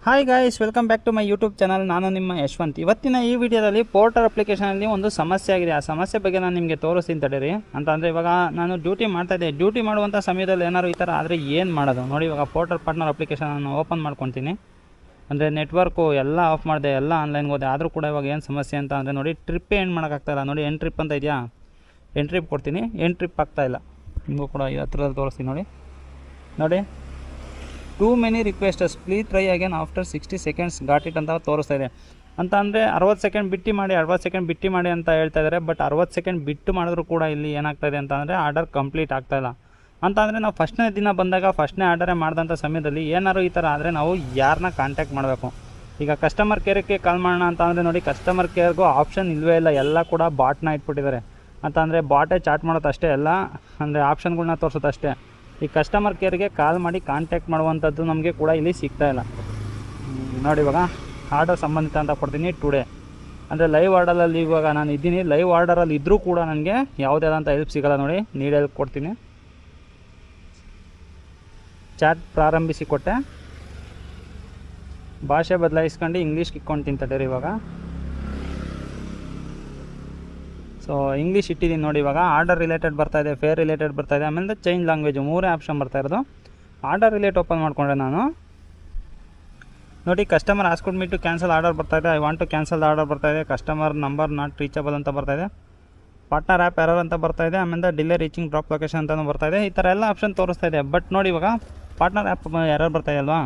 Hi guys, welcome back to my YouTube channel. ನಾನು ನಿಮ್ಮ ಯಶವಂತ್. ಇವತ್ತಿನ ಈ ವಿಡಿಯೋದಲ್ಲಿ ಪೋರ್ಟರ್ ಅಪ್ಲಿಕೇಶನಲ್ಲಿ ಒಂದು ಸಮಸ್ಯೆ ಆಗಿದೆ. ಆ ಸಮಸ್ಯೆ ಬಗ್ಗೆ ನಾನು ನಿಮಗೆ ತೋರಿಸ್ತೀನಿ ತಡೀರಿ. ಅಂತಂದರೆ ಇವಾಗ ನಾನು ಡ್ಯೂಟಿ ಮಾಡ್ತಾಯಿದ್ದೆ. ಡ್ಯೂಟಿ ಮಾಡುವಂಥ ಸಮಯದಲ್ಲಿ ಏನಾದ್ರು ಈ ಥರ ಆದರೆ ಏನು ಮಾಡೋದು ನೋಡಿ. ಇವಾಗ ಪೋರ್ಟರ್ ಪಾರ್ಟ್ನರ್ ಅಪ್ಲಿಕೇಶನ್ ನಾನು ಓಪನ್ ಮಾಡ್ಕೊತೀನಿ. ಅಂದರೆ ನೆಟ್ವರ್ಕು ಎಲ್ಲ ಆಫ್ ಮಾಡಿದೆ, ಎಲ್ಲ ಆನ್ಲೈನ್ಗೆ ಹೋದೆ. ಆದರೂ ಕೂಡ ಇವಾಗ ಏನು ಸಮಸ್ಯೆ ಅಂತ ಅಂದರೆ ನೋಡಿ, ಟ್ರಿಪ್ಪೇ ಎಂಡ್ ಮಾಡೋಕ್ಕಾಗ್ತಾಯಿಲ್ಲ. ನೋಡಿ ಎಂಡ್ ಟ್ರಿಪ್ ಅಂತ ಇದೆಯಾ, ಎಂಡ್ ಟ್ರಿಪ್ ಕೊಡ್ತೀನಿ, ಎಂಡ್ ಟ್ರಿಪ್ ಆಗ್ತಾಯಿಲ್ಲ. ನಿಮಗೂ ಕೂಡ ಈ ಹತ್ರದಲ್ಲಿ ತೋರಿಸ್ತೀನಿ ನೋಡಿ. ನೋಡಿ, too many requests, please try again after 60 seconds got it ಅಂತ ತೋರಿಸ್ತಾ ಇದೆ. ಅಂತ ಅಂದರೆ 60 ಸೆಕೆಂಡ್ ಬಿಟ್ಟು ಮಾಡಿ, 60 ಸೆಕೆಂಡ್ ಬಿಟ್ಟು ಮಾಡಿ ಅಂತ ಹೇಳ್ತಾ ಇದ್ದಾರೆ. ಬಟ್ 60 ಸೆಕೆಂಡ್ ಬಿಟ್ಟು ಮಾಡಿದ್ರು ಕೂಡ ಇಲ್ಲಿ ಏನಾಗ್ತಾಯಿದೆ ಅಂತ ಅಂದರೆ ಆರ್ಡರ್ ಕಂಪ್ಲೀಟ್ ಆಗ್ತಾಯಿಲ್ಲ. ಅಂತ ಅಂದರೆ ನಾವು ಫಸ್ಟ್ನೇ ದಿನ ಬಂದಾಗ ಫಸ್ಟ್ನೇ ಆರ್ಡರೇ ಮಾಡಿದಂಥ ಸಮಯದಲ್ಲಿ ಏನಾದ್ರು ಈ ಥರ ಆದರೆ ನಾವು ಯಾರನ್ನ ಕಾಂಟ್ಯಾಕ್ಟ್ ಮಾಡಬೇಕು. ಈಗ ಕಸ್ಟಮರ್ ಕೇರ್ಗೆ ಕಾಲ್ ಮಾಡೋಣ ಅಂತ ಅಂದರೆ ನೋಡಿ, ಕಸ್ಟಮರ್ ಕೇರ್ಗೂ ಆಪ್ಷನ್ ಇಲ್ಲವೇ ಇಲ್ಲ. ಎಲ್ಲ ಕೂಡ ಬಾಟ್ನ ಇಟ್ಬಿಟ್ಟಿದ್ದಾರೆ. ಅಂತ ಅಂದರೆ ಬಾಟೇ ಚಾಟ್ ಮಾಡೋದು ಅಷ್ಟೇ, ಎಲ್ಲ ಅಂದರೆ ಆಪ್ಷನ್ಗಳನ್ನ ತೋರಿಸೋದು ಅಷ್ಟೇ. ಈ ಕಸ್ಟಮರ್ ಕೇರ್ಗೆ ಕಾಲ್ ಮಾಡಿ ಕಾಂಟ್ಯಾಕ್ಟ್ ಮಾಡುವಂಥದ್ದು ನಮಗೆ ಕೂಡ ಇಲ್ಲಿ ಸಿಗ್ತಾಯಿಲ್ಲ ನೋಡಿ. ಇವಾಗ ಆರ್ಡರ್ ಸಂಬಂಧಿತ ಅಂತ ಕೊಡ್ತೀನಿ ಟುಡೇ. ಅಂದರೆ ಲೈವ್ ಆರ್ಡರಲ್ಲಿ ಇವಾಗ ನಾನು ಇದ್ದೀನಿ. ಲೈವ್ ಆರ್ಡರಲ್ಲಿ ಇದ್ದರೂ ಕೂಡ ನನಗೆ ಯಾವುದೇ ಆದಂಥ ಹೆಲ್ಪ್ ಸಿಗೋಲ್ಲ ನೋಡಿ. ನೀಡ್ ಹೆಲ್ಪ್ ಕೊಡ್ತೀನಿ, ಚಾಟ್ ಪ್ರಾರಂಭಿಸಿ ಕೊಟ್ಟೆ, ಭಾಷೆ ಬದಲಾಯಿಸ್ಕೊಂಡು ಇಂಗ್ಲೀಷ್ಗೆ ಇಕ್ಕೊಂಡು ತಡೀರಿ. ಇವಾಗ ಸೊ ಇಂಗ್ಲೀಷ್ ಇಟ್ಟಿದ್ದೀನಿ ನೋಡಿ. ಇವಾಗ ಆರ್ಡರ್ ರಿಲೇಟೆಡ್ ಬರ್ತಾಯಿದೆ, ಫೇರ್ ರಿಲೇಟೆಡ್ ಬರ್ತಾಯಿದೆ, ಆಮೇಲೆ ಚೇಂಜ್ ಲ್ಯಾಂಗ್ವೇಜು, ಮೂರೇ ಆಪ್ಷನ್ ಬರ್ತಾ ಇರೋದು. ಆರ್ಡರ್ ರಿಲೇಟ್ ಓಪನ್ ಮಾಡಿಕೊಂಡ್ರೆ ನಾನು ನೋಡಿ, customer asked me to cancel order ಬರ್ತಾಯಿದೆ, I want to cancel order ಬರ್ತಾಯಿದೆ, ಕಸ್ಟಮರ್ ನಂಬರ್ ನಾಟ್ ರೀಚಬಲ್ ಅಂತ ಬರ್ತಾಯಿದೆ, ಪಾರ್ಟ್ನರ್ ಆ್ಯಪ್ ಎರರ್ ಅಂತ ಬರ್ತಾಯಿದೆ, ಆಮೇಲೆ ಡಿಲೇ ರೀಚಿಂಗ್ ಡ್ರಾಪ್ ಲೊಕೇಶನ್ ಅಂತಲೂ ಬರ್ತಾಯಿದೆ. ಈ ಥರ ಎಲ್ಲ ಆಪ್ಷನ್ ತೋರಿಸ್ತಾ ಇದೆ. ಬಟ್ ನೋಡಿ, ಇವಾಗ ಪಾರ್ಟ್ನರ್ ಆ್ಯಪ್ ಎರರ್ ಬರ್ತಾಯಿದೆ ಅಲ್ವಾ,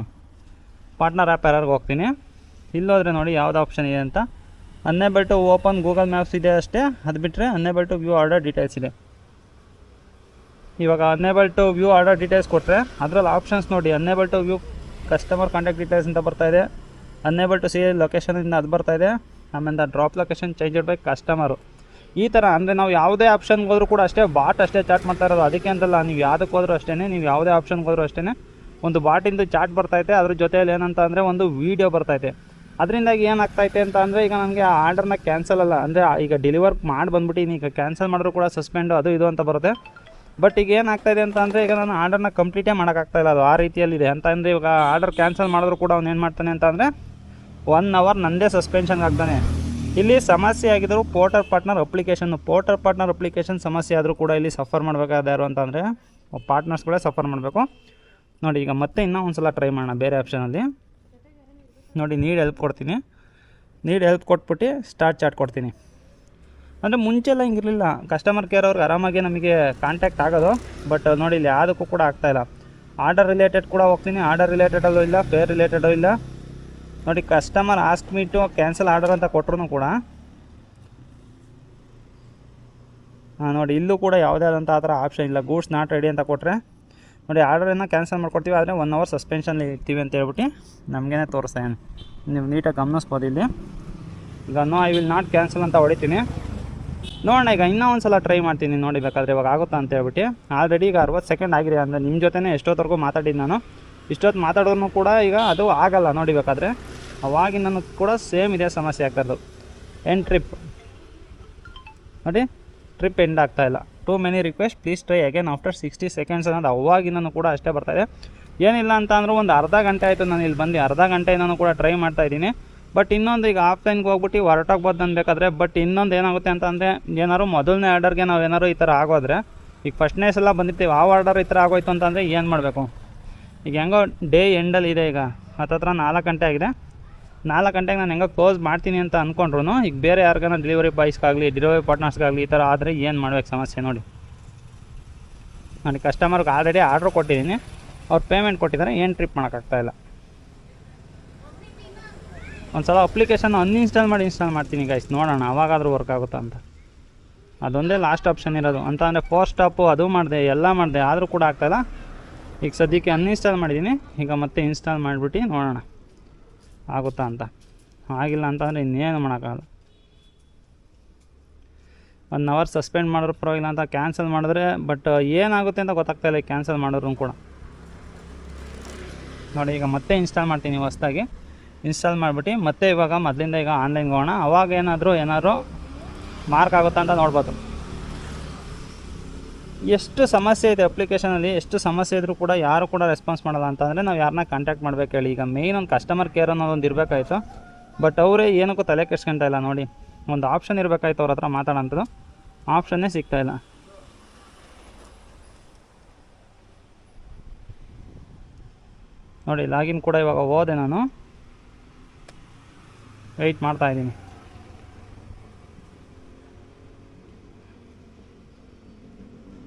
ಪಾರ್ಟ್ನರ್ ಆ್ಯಪ್ ಎರರ್ಗೆ ಹೋಗ್ತೀನಿ. ಇಲ್ಲೋದ್ರೆ ನೋಡಿ ಯಾವ್ದು ಆಪ್ಷನ್ ಇದೆ ಅಂತ, unable to open Google Maps ಇದೆ ಅಷ್ಟೇ. ಅದು ಬಿಟ್ಟರೆ unable to view order details ಇದೆ. ಇವಾಗ unable to view order details ಕೊಟ್ಟರೆ ಅದರಲ್ಲಿ ಆಪ್ಷನ್ಸ್ ನೋಡಿ, unable to view customer contact details ಅಂತ ಬರ್ತಾಯಿದೆ, ಅನ್ಏಬಲ್ ಟು ಸಿ ಲೊಕೇಶನಿಂದ ಅದು ಬರ್ತಾಯಿದೆ, ಆಮೇಲೆ drop location change by customer. ಈ ಥರ ಅಂದರೆ ನಾವು ಯಾವುದೇ ಆಪ್ಷನ್ಗೆ ಹೋದರೂ ಕೂಡ ಅಷ್ಟೇ ಬಾಟ್ ಅಷ್ಟೇ ಚಾಟ್ ಮಾಡ್ತಾ ಇರೋದು. ಅದಕ್ಕೆ ಅಂತಲ್ಲ, ನೀವು ಯಾವುದಕ್ಕೆ ಹೋದರೂ ಅಷ್ಟೇ, ನೀವು ಯಾವುದೇ ಆಪ್ಷನ್ಗೆ ಹೋದರೂ ಅಷ್ಟೇ ಒಂದು ಬಾಟಿಂದು ಚಾಟ್ ಬರ್ತೈತೆ. ಅದ್ರ ಜೊತೆಯಲ್ಲಿ ಏನಂತ ಅಂದರೆ ಒಂದು ವೀಡಿಯೋ ಬರ್ತೈತೆ. ಅದರಿಂದಾಗಿ ಏನಾಗ್ತೈತೆ ಅಂತ ಅಂದರೆ, ಈಗ ನನಗೆ ಆರ್ಡರ್ನ ಕ್ಯಾನ್ಸಲ್ ಅಲ್ಲ ಅಂದರೆ ಈಗ ಡೆಲಿವರ್ ಮಾಡಿ ಬಂದ್ಬಿಟ್ಟು ಈಗ ಕ್ಯಾನ್ಸಲ್ ಮಾಡಿದ್ರು ಕೂಡ ಸಸ್ಪೆಂಡು ಅದು ಇದು ಅಂತ ಬರುತ್ತೆ. ಬಟ್ ಈಗ ಏನಾಗ್ತಾಯಿದೆ ಅಂತ ಅಂದರೆ, ಈಗ ನಾನು ಆರ್ಡರ್ನ ಕಂಪ್ಲೀಟೇ ಮಾಡೋಕ್ಕಾಗ್ತಾಯಿಲ್ಲ. ಅದು ಆ ರೀತಿಯಲ್ಲಿದೆ. ಅಂತ ಅಂದರೆ ಇವಾಗ ಆರ್ಡರ್ ಕ್ಯಾನ್ಸಲ್ ಮಾಡಿದ್ರು ಕೂಡ ಅವ್ನು ಏನು ಮಾಡ್ತಾನೆ ಅಂತ ಅಂದರೆ 1 hour ನಂದೇ ಸಸ್ಪೆನ್ಷನ್ಗೆ ಆಗ್ತಾನೆ. ಇಲ್ಲಿ ಸಮಸ್ಯೆ ಆಗಿದ್ರು ಪೋರ್ಟರ್ ಪಾರ್ಟ್ನರ್ ಅಪ್ಲಿಕೇಶನ್ ಸಮಸ್ಯೆ ಆದರೂ ಕೂಡ ಇಲ್ಲಿ ಸಫರ್ ಮಾಡಬೇಕಾದ ಯಾರು ಅಂತ ಅಂದರೆ ಪಾರ್ಟ್ನರ್ಸ್ಗಳೇ ಸಫರ್ ಮಾಡಬೇಕು ನೋಡಿ. ಈಗ ಮತ್ತೆ ಇನ್ನೂ ಒಂದು ಸಲ ಟ್ರೈ ಮಾಡೋಣ ಬೇರೆ ಆಪ್ಷನಲ್ಲಿ ನೋಡಿ. ನೀಡ್ ಹೆಲ್ಪ್ ಕೊಡ್ತೀನಿ, ನೀಡ್ ಹೆಲ್ಪ್ ಕೊಟ್ಬಿಟ್ಟು ಸ್ಟಾರ್ಟ್ ಚಾಟ್ ಕೊಡ್ತೀನಿ. ಅಂದರೆ ಮುಂಚೆಲ್ಲ ಹಿಂಗಿರಲಿಲ್ಲ, ಕಸ್ಟಮರ್ ಕೇರ್ ಅವ್ರಿಗೆ ಆರಾಮಾಗಿ ನಮಗೆ ಕಾಂಟ್ಯಾಕ್ಟ್ ಆಗೋದು. ಬಟ್ ನೋಡಿ, ಇಲ್ಲಿ ಯಾವುದಕ್ಕೂ ಕೂಡ ಆಗ್ತಾಯಿಲ್ಲ. ಆರ್ಡರ್ ರಿಲೇಟೆಡ್ ಕೂಡ ಹೋಗ್ತೀನಿ, ಆರ್ಡರ್ ರಿಲೇಟೆಡಲ್ಲೂ ಇಲ್ಲ, ಫೇರ್ ರಿಲೇಟೆಡೂ ಇಲ್ಲ ನೋಡಿ. Customer ask me to cancel order ಅಂತ ಕೊಟ್ಟರು ಕೂಡ ನೋಡಿ, ಇಲ್ಲೂ ಕೂಡ ಯಾವುದೇ ಆದಂಥ ಆ ಥರ ಆಪ್ಷನ್ ಇಲ್ಲ. ಗೂಡ್ಸ್ ನಾಟ್ ರೆಡಿ ಅಂತ ಕೊಟ್ಟರೆ ನೋಡಿ, ಆರ್ಡರನ್ನು ಕ್ಯಾನ್ಸಲ್ ಮಾಡ್ಕೊಡ್ತೀವಿ, ಆದರೆ 1 hour ಸಸ್ಪೆನ್ಷನ್ಲಿ ಇರ್ತೀವಿ ಅಂತ ಹೇಳ್ಬಿಟ್ಟು ನಮಗೇ ತೋರಿಸ್ತಾನೆ. ನೀವು ನೀಟಾಗಿ ಗಮನಿಸ್ಬೋದು ಇಲ್ಲಿ. ಈಗ no I will not cancel ಅಂತ ಹೊಡಿತೀನಿ. ನೋಡೋಣ, ಈಗ ಇನ್ನೂ ಒಂದು ಸಲ ಟ್ರೈ ಮಾಡ್ತೀನಿ ನೋಡಿ, ಬೇಕಾದರೆ ಇವಾಗ ಆಗುತ್ತಾ ಅಂತ ಹೇಳ್ಬಿಟ್ಟು. ಆಲ್ರೆಡಿ ಈಗ 60 ಸೆಕೆಂಡ್ ಆಗಿದೆ. ಅಂದರೆ ನಿಮ್ಮ ಜೊತೆನೇ ಎಷ್ಟೊತ್ತವರೆಗೂ ಮಾತಾಡಿದ್ದು ನಾನು. ಇಷ್ಟೊತ್ತು ಮಾತಾಡೋನು ಕೂಡ ಈಗ ಅದು ಆಗಲ್ಲ ನೋಡಿ. ಬೇಕಾದರೆ ಅವಾಗಿನ ನನಗೆ ಕೂಡ ಸೇಮ್ ಇದೇ ಸಮಸ್ಯೆ ಆಗ್ತಾಯಿರೋದು. ಎಂಡ್ ಟ್ರಿಪ್ ನೋಡಿ, ಟ್ರಿಪ್ ಎಂಡ್ ಆಗ್ತಾಯಿಲ್ಲ. Too many request, please try again after 60 seconds ಅನ್ನೋದು ಅವಾಗಿನೂ ಕೂಡ ಅಷ್ಟೇ ಬರ್ತಾಯಿದೆ. ಏನಿಲ್ಲ ಅಂತ ಅಂದರೂ ಒಂದು ಅರ್ಧ ಗಂಟೆ ಆಯಿತು ನಾನು ಇಲ್ಲಿ ಬಂದು. ಅರ್ಧ ಗಂಟೆಯಿಂದನೂ ಕೂಡ ಟ್ರೈ ಮಾಡ್ತಾಯಿದ್ದೀನಿ. ಬಟ್ ಇನ್ನೊಂದು ಈಗ ಆಫ್ಲೈನ್ಗೆ ಹೋಗ್ಬಿಟ್ಟು ಹೊರಟೋಗ್ಬೋದು ಅನ್ಬೇಕಾದ್ರೆ. ಬಟ್ ಇನ್ನೊಂದು ಏನಾಗುತ್ತೆ ಅಂತ ಅಂದರೆ, ಏನಾದ್ರು ಮೊದಲನೇ ಆರ್ಡರ್ಗೆ ನಾವು ಏನಾದ್ರು ಈ ಥರ ಆಗೋದ್ರೆ, ಈಗ ಫಸ್ಟ್ನೇ ಸಲ ಬಂದಿರ್ತೀವಿ, ಆ ಆರ್ಡರ್ ಈ ಥರ ಆಗೋಯ್ತು ಅಂತಂದರೆ ಏನು ಮಾಡಬೇಕು? ಈಗ ಹೆಂಗೋ ಡೇ ಎಂಡಲ್ಲಿ ಇದೆ. ಈಗ ಹತ್ತತ್ರ 4 ಗಂಟೆ ಆಗಿದೆ. 4 ಗಂಟೆಗೆ ನಾನು ಹೆಂಗೋ ಕ್ಲೋಸ್ ಮಾಡ್ತೀನಿ ಅಂತ ಅಂದ್ಕೊಂಡ್ರು, ಈಗ ಬೇರೆ ಯಾರಿಗಾನ ಡೆಲಿವರಿ ಬಾಯ್ಸ್ಗಾಗಲಿ ಡೆಲಿವರಿ ಪಾರ್ಟ್ನರ್ಸ್ಗಾಗಲಿ ಈ ಥರ ಆದರೆ ಏನು ಮಾಡ್ಬೇಕು ಸಮಸ್ಯೆ ನೋಡಿ. ನಾನು ಕಸ್ಟಮರ್ಗೆ ಆಲ್ರೆಡಿ ಆರ್ಡ್ರ್ ಕೊಟ್ಟಿದ್ದೀನಿ, ಅವ್ರು ಪೇಮೆಂಟ್ ಕೊಟ್ಟಿದ್ದಾರೆ, ಏನು ಟ್ರಿಪ್ ಮಾಡೋಕ್ಕಾಗ್ತಾಯಿಲ್ಲ. ಒಂದು ಸಲ ಅಪ್ಲಿಕೇಶನ್ ಅನ್ಇನ್ಸ್ಟಾಲ್ ಮಾಡಿ ಇನ್ಸ್ಟಾಲ್ ಮಾಡ್ತೀನಿ ಗೈಸ್, ನೋಡೋಣ ಅವಾಗಾದರೂ ವರ್ಕ್ ಆಗುತ್ತಾ ಅಂತ. ಅದೊಂದೇ ಲಾಸ್ಟ್ ಆಪ್ಷನ್ ಇರೋದು. ಅಂತ ಅಂದರೆ 4 ಸ್ಟಾಪು ಅದು ಮಾಡಿದೆ, ಎಲ್ಲ ಮಾಡಿದೆ, ಆದರೂ ಕೂಡ ಆಗ್ತಾಯಿಲ್ಲ. ಈಗ ಸದ್ಯಕ್ಕೆ ಅನ್ಇನ್ಸ್ಟಾಲ್ ಮಾಡಿದ್ದೀನಿ. ಈಗ ಮತ್ತೆ ಇನ್ಸ್ಟಾಲ್ ಮಾಡಿಬಿಟ್ಟು ನೋಡೋಣ ಆಗುತ್ತಾ ಅಂತ. ಆಗಿಲ್ಲ ಅಂತಂದರೆ ಇನ್ನೇನು ಮಾಡೋಕ್ಕಾಗಲ್ಲ. 1 hour ಸಸ್ಪೆಂಡ್ ಮಾಡಿದ್ರು ಪರವಾಗಿಲ್ಲ ಅಂತ ಕ್ಯಾನ್ಸಲ್ ಮಾಡಿದ್ರೆ, ಬಟ್ ಏನಾಗುತ್ತೆ ಅಂತ ಗೊತ್ತಾಗ್ತಾಯಿಲ್ಲ ಕ್ಯಾನ್ಸಲ್ ಮಾಡಿದ್ರು ಕೂಡ ನೋಡಿ. ಈಗ ಮತ್ತೆ ಇನ್ಸ್ಟಾಲ್ ಮಾಡ್ತೀನಿ ಹೊಸದಾಗಿ. ಇನ್ಸ್ಟಾಲ್ ಮಾಡಿಬಿಟ್ಟು ಮತ್ತೆ ಇವಾಗ ಮೊದಲಿಂದ ಈಗ ಆನ್ಲೈನ್ಗೆ ಹೋಗೋಣ. ಅವಾಗ ಏನಾದರೂ ಮಾರ್ಕ್ ಆಗುತ್ತಾ ಅಂತ ನೋಡ್ಬೋದು. ಎಷ್ಟು ಸಮಸ್ಯೆ ಇದೆ ಅಪ್ಲಿಕೇಶನಲ್ಲಿ, ಎಷ್ಟು ಸಮಸ್ಯೆ ಇದ್ದರೂ ಕೂಡ ಯಾರು ಕೂಡ ರೆಸ್ಪಾನ್ಸ್ ಮಾಡಲ್ಲ ಅಂತಂದರೆ ನಾವು ಯಾರನ್ನ ಕಾಂಟ್ಯಾಕ್ಟ್ ಮಾಡಬೇಕು ಹೇಳಿ. ಈಗ ಮೇಯ್ನ್ ಒಂದು ಕಸ್ಟಮರ್ ಕೇರ್ ಅನ್ನೋದೊಂದು ಇರಬೇಕಾಯ್ತು, ಬಟ್ ಅವರೇ ಏನಕ್ಕೂ ತಲೆ ಕೆಡ್ಸ್ಕೊಂತ ಇಲ್ಲ. ನೋಡಿ, ಒಂದು ಆಪ್ಷನ್ ಇರಬೇಕಾಯ್ತು ಅವ್ರ ಹತ್ರ ಮಾತಾಡೋಂಥದ್ದು, ಆಪ್ಷನ್ನೇ ಸಿಗ್ತಾಯಿಲ್ಲ. ನೋಡಿ, ಲಾಗಿನ್ ಕೂಡ ಇವಾಗ ಹೋದೆ, ನಾನು ವೆಯ್ಟ್ ಮಾಡ್ತಾಯಿದ್ದೀನಿ.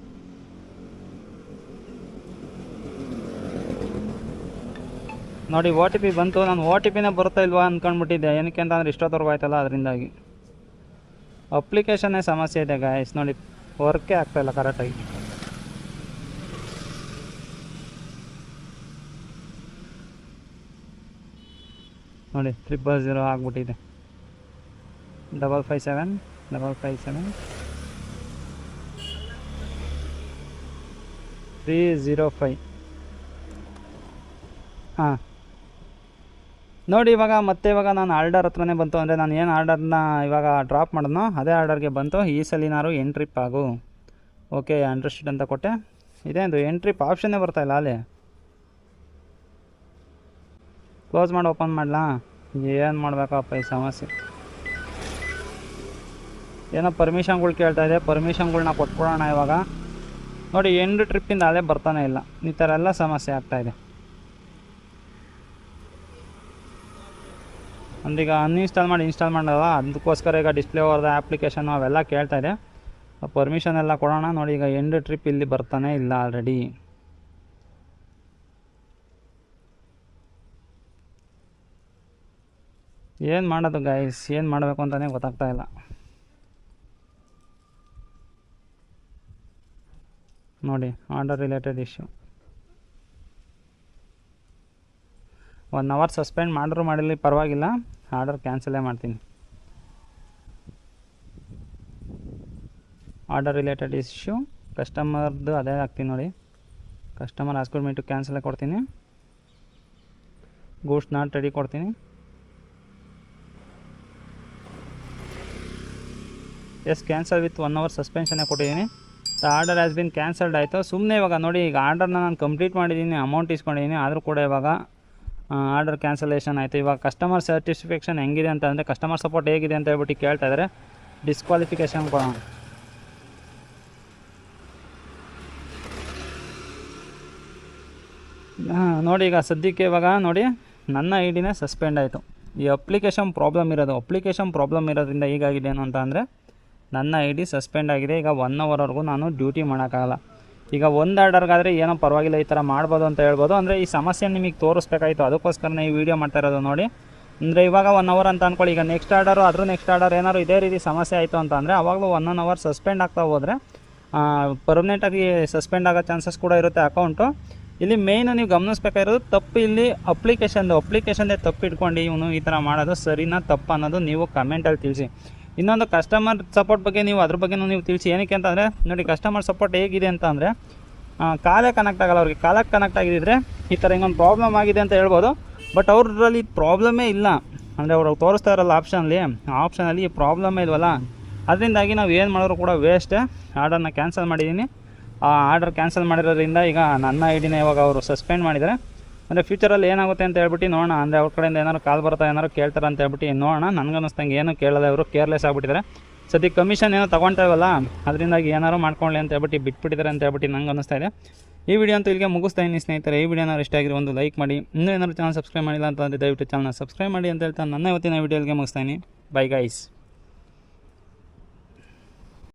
ನೋಡಿ, ಒ ಟಿ ಪಿ ಬಂತು. ನಾನು ಒ ಟಿ ಪಿನೇ ಬರ್ತಾ ಇಲ್ವಾ ಅಂದ್ಕೊಂಡ್ಬಿಟ್ಟಿದ್ದೆ. ಏನಕ್ಕೆ ಅಂತಂದರೆ ಇಷ್ಟೊತ್ತವರೆಗೂ ಆಯ್ತಲ್ಲ, ಅದರಿಂದಾಗಿ ಅಪ್ಲಿಕೇಶನ್ನೇ ಸಮಸ್ಯೆ ಇದೆ ಗಾಯ್ಸ್. ನೋಡಿ, ವರ್ಕೇ ಆಗ್ತಾಯಿಲ್ಲ ಕರೆಕ್ಟಾಗಿ. ನೋಡಿ, 000 ಆಗ್ಬಿಟ್ಟಿದೆ. 557 305. ಹಾಂ, ನೋಡಿ ಇವಾಗ ನಾನು ಆರ್ಡರ್ ಹತ್ರನೇ ಬಂತು. ಅಂದರೆ ನಾನು ಏನು ಆರ್ಡರ್ನ ಇವಾಗ ಡ್ರಾಪ್ ಮಾಡಿದ್ನೋ ಅದೇ ಆರ್ಡರ್ಗೆ ಬಂತು. ಈ ಸಲಿನಾರು ಎಂಟ್ರಿಪ್ ಆಗು. ಓಕೆ, ಅಂಡರ್ಸ್ಟುಡ್ ಅಂತ ಕೊಟ್ಟೆ. ಇದೇನು ಎಂಟ್ರಿಪ್ ಆಪ್ಷನ್ನೇ ಬರ್ತಾಯಿಲ್ಲ. ಅಲ್ಲಿ ಕ್ಲೋಸ್ ಮಾಡಿ ಓಪನ್ ಮಾಡಲಾ? ಏನು ಮಾಡಬೇಕಪ್ಪ ಈ ಸಮಸ್ಯೆ. ಏನೋ ಪರ್ಮಿಷನ್ಗಳು ಕೇಳ್ತಾ ಇದೆ, ಪರ್ಮಿಷನ್ಗಳ್ನ ಕೊಟ್ಬಿಡೋಣ ಇವಾಗ. ನೋಡಿ, ಎಂಡ್ ಟ್ರಿಪ್ಪಿಂದ ಅದೇ ಬರ್ತಾನೆ ಇಲ್ಲ. ಈ ಥರ ಎಲ್ಲ ಸಮಸ್ಯೆ ಆಗ್ತಾಯಿದೆ. ಅಂದೀಗ ಅನ್ಇನ್ಸ್ಟಾಲ್ ಮಾಡಿ ಇನ್ಸ್ಟಾಲ್ ಮಾಡೋಲ್ಲ, ಅದಕ್ಕೋಸ್ಕರ ಈಗ ಡಿಸ್ಪ್ಲೇ ಓವರ್ ದ ಅಪ್ಲಿಕೇಶನ್ನು ಅವೆಲ್ಲ ಕೇಳ್ತಾಯಿದೆ. ಪರ್ಮಿಷನ್ ಎಲ್ಲ ಕೊಡೋಣ. ನೋಡಿ, ಈಗ ಎಂಡ್ ಟ್ರಿಪ್ ಇಲ್ಲಿ ಬರ್ತಾನೆ ಇಲ್ಲ ಆಲ್ರೆಡಿ. ಏನು ಮಾಡೋದು ಗೈಸ್, ಏನು ಮಾಡಬೇಕು ಅಂತಲೇ ಗೊತ್ತಾಗ್ತಾ ಇಲ್ಲ. ನೋಡಿ, order related issue. 1 hour suspend ಮಾಡಿದ್ರು ಮಾಡಿರಲಿ ಪರವಾಗಿಲ್ಲ, ಆರ್ಡರ್ ಕ್ಯಾನ್ಸಲೇ ಮಾಡ್ತೀನಿ. ಆರ್ಡರ್ ರಿಲೇಟೆಡ್ ಇಶ್ಯೂ, ಕಸ್ಟಮರ್ದು ಅದೇ ಹಾಕ್ತೀನಿ. ನೋಡಿ, ಕಸ್ಟಮರ್ ಆಸ್ಕ್ಡ್ ಮೀ ಟು ಕ್ಯಾನ್ಸಲೇ ಕೊಡ್ತೀನಿ. ಗೂಡ್ಸ್ ನಾಟ್ ರೆಡಿ ಕೊಡ್ತೀನಿ. ಎಸ್, ಕ್ಯಾನ್ಸಲ್ ವಿತ್ 1 hour ಸಸ್ಪೆನ್ಷನ್ನೇ ಕೊಟ್ಟಿದ್ದೀನಿ. The order has been cancelled ಆಯಿತು. ಸುಮ್ಮನೆ ಇವಾಗ ನೋಡಿ, ಈಗ ಆರ್ಡರ್ನ ನಾನು ಕಂಪ್ಲೀಟ್ ಮಾಡಿದ್ದೀನಿ, ಅಮೌಂಟ್ ಇಸ್ಕೊಂಡಿದ್ದೀನಿ, ಆದರೂ ಕೂಡ ಇವಾಗ ಆರ್ಡರ್ ಕ್ಯಾನ್ಸಲೇಷನ್ ಆಯಿತು. ಇವಾಗ ಕಸ್ಟಮರ್ ಸ್ಯಾಟಿಸ್ಫ್ಯಾಕ್ಷನ್ ಹೆಂಗಿದೆ ಅಂತ ಅಂದರೆ, ಕಸ್ಟಮರ್ ಸಪೋರ್ಟ್ ಹೇಗಿದೆ ಅಂತ ಹೇಳ್ಬಿಟ್ಟು ಕೇಳ್ತಾ ಇದ್ದಾರೆ. ಡಿಸ್ಕ್ವಾಲಿಫಿಕೇಷನ್ ಕೊಡೋಣ. ನೋಡಿ, ಈಗ ಸದ್ಯಕ್ಕೆ ಇವಾಗ ನೋಡಿ ನನ್ನ ಐ ಡಿನೇ ಸಸ್ಪೆಂಡ್ ಆಯಿತು. ಈ ಅಪ್ಲಿಕೇಶನ್ ಪ್ರಾಬ್ಲಮ್ ಇರೋದ್ರಿಂದ ಹೀಗಾಗಿದೆ ಏನು ಅಂತ ಅಂದರೆ, ನನ್ನ ಐ ಡಿ ಸಸ್ಪೆಂಡ್ ಆಗಿದೆ. ಈಗ 1 hourವರೆಗೂ ನಾನು ಡ್ಯೂಟಿ ಮಾಡೋಕ್ಕಾಗಲ್ಲ. ಈಗ ಒಂದು ಆರ್ಡರ್ಗಾದರೆ ಏನೋ ಪರವಾಗಿಲ್ಲ, ಈ ಥರ ಮಾಡ್ಬೋದು ಅಂತ ಹೇಳ್ಬೋದು. ಅಂದರೆ ಈ ಸಮಸ್ಯೆ ನಿಮಗೆ ತೋರಿಸ್ಬೇಕಾಯಿತು, ಅದಕ್ಕೋಸ್ಕರ ಈ ವಿಡಿಯೋ ಮಾಡ್ತಾ ಇರೋದು. ನೋಡಿ, ಅಂದರೆ ಇವಾಗ 1 hour ಅಂತ ಅಂದ್ಕೊಳ್ಳಿ. ಈಗ ನೆಕ್ಸ್ಟ್ ಆರ್ಡರು, ಅದ್ರ ನೆಕ್ಸ್ಟ್ ಆರ್ಡರ್ ಏನಾದ್ರು ಇದೇ ರೀತಿ ಸಮಸ್ಯೆ ಆಯಿತು ಅಂತ ಅಂದರೆ, ಆವಾಗಲೂ 1 hour ಸಸ್ಪೆಂಡ್ ಆಗ್ತಾ ಹೋದರೆ ಪರ್ಮನೆಂಟಾಗಿ ಸಸ್ಪೆಂಡ್ ಆಗೋ ಚಾನ್ಸಸ್ ಕೂಡ ಇರುತ್ತೆ ಅಕೌಂಟು. ಇಲ್ಲಿ ಮೇಯ್ನು ನೀವು ಗಮನಿಸ್ಬೇಕಾಗಿರೋದು ತಪ್ಪು ಇಲ್ಲಿ ಅಪ್ಲಿಕೇಶನ್ದೇ ತಪ್ಪು ಇಟ್ಕೊಂಡು ಇವನು ಈ ಥರ ಮಾಡೋದು ಸರಿನಾ ತಪ್ಪು ಅನ್ನೋದು ನೀವು ಕಮೆಂಟಲ್ಲಿ ತಿಳಿಸಿ. ಇನ್ನೊಂದು ಕಸ್ಟಮರ್ ಸಪೋರ್ಟ್ ಬಗ್ಗೆ ಅದ್ರ ಬಗ್ಗೆನೂ ನೀವು ತಿಳಿಸಿ. ಏನಕ್ಕೆ ಅಂತಂದರೆ, ನೋಡಿ, ಕಸ್ಟಮರ್ ಸಪೋರ್ಟ್ ಹೇಗಿದೆ ಅಂತ ಅಂದರೆ, ಕಾಲೇ ಕನೆಕ್ಟ್ ಆಗಲ್ಲ. ಅವ್ರಿಗೆ ಕಾಲಕ್ಕೆ ಕನೆಕ್ಟ್ ಆಗಿದ್ದರೆ ಈ ಥರ ಹಿಂಗೊಂದು ಪ್ರಾಬ್ಲಮ್ ಆಗಿದೆ ಅಂತ ಹೇಳ್ಬೋದು. ಬಟ್ ಅವ್ರಲ್ಲಿ ಪ್ರಾಬ್ಲಮೇ ಇಲ್ಲ. ಅಂದರೆ ಅವರು ತೋರಿಸ್ತಾ ಇರೋಲ್ಲ ಆಪ್ಷನಲ್ಲಿ ಈ ಪ್ರಾಬ್ಲಮೇ ಇಲ್ವಲ್ಲ. ಅದರಿಂದಾಗಿ ನಾವು ಏನು ಮಾಡಿದ್ರು ಕೂಡ ವೇಸ್ಟೇ. ಆರ್ಡರ್ನ ಕ್ಯಾನ್ಸಲ್ ಮಾಡಿದ್ದೀನಿ. ಆ ಆರ್ಡರ್ ಕ್ಯಾನ್ಸಲ್ ಮಾಡಿರೋದ್ರಿಂದ ಈಗ ನನ್ನ ಐ ಡಿನ ಇವಾಗ ಅವರು ಸಸ್ಪೆಂಡ್ ಮಾಡಿದ್ದಾರೆ. ಅಂದರೆ ಫ್ಯೂಚರಲ್ಲಿ ಏನಾಗುತ್ತೆ ಅಂತ ಹೇಳ್ಬಿಟ್ಟು ನೋಡೋಣ. ಅಂದರೆ ಅವ್ರ ಕಡೆಯಿಂದ ಏನಾದ್ರು ಕಾಲ್ ಬರ್ತಾ ಏನಾದ್ರು ಕೇಳ್ತಾರೆ ಅಂತ ಹೇಳ್ಬಿಟ್ಟು ನೋಡೋಣ. ನನಗನ್ನಿಸ್ದಂಗೆ ಏನೂ ಕೇಳಲ್ಲ, ಇವರು ಕೇರ್ಲೆಸ್ ಆಗಿಬಿಟ್ಟಿದ್ದಾರೆ. ಸದ್ಯಕ್ಕೆ ಕಮಿಷನ್ ಏನೋ ತೊಗೊಳ್ತಾಯಿವಲ್ಲ, ಅದರಿಂದಾಗಿ ಏನಾರು ಮಾಡ್ಕೊಳ್ಳಿ ಅಂತ ಹೇಳ್ಬಿಟ್ಟು ಬಿಟ್ಬಿಟ್ಟಿದ್ದಾರೆ ಅಂತ ಹೇಳ್ಬಿಟ್ಟು ನಂಗೆ ಅನ್ನಿಸ್ತಾ ಇದೆ. ಈ ವಿಡಿಯೋ ಅಂತೂ ಇಲ್ಲಿಗೆ ಮುಗಿಸ್ತಾ ಇದ್ದೀನಿ ಸ್ನೇಹಿತರೆ. ಈ ವಿಡಿಯೋನ ಇಷ್ಟ ಆಗಿರೋ ಒಂದು ಲೈಕ್ ಮಾಡಿ. ಇನ್ನೂ ಏನಾದ್ರು ಚಾನಲ್ ಸಬ್ಸ್ಕ್ರೈಬ್ ಮಾಡಿಲ್ಲ ಅಂತಂದರೆ ದಯವಿಟ್ಟು ಚಾನಲ್ನ ಸಬ್ಸ್ಕ್ರೈಬ್ ಮಾಡಿ ಅಂತ ಹೇಳ್ತಾ ನನ್ನ ಇವತ್ತಿನ ವಿಡಿಯೋಗೆ ಮುಗಿಸ್ತಾ ಇದ್ದೀನಿ. Bye guys.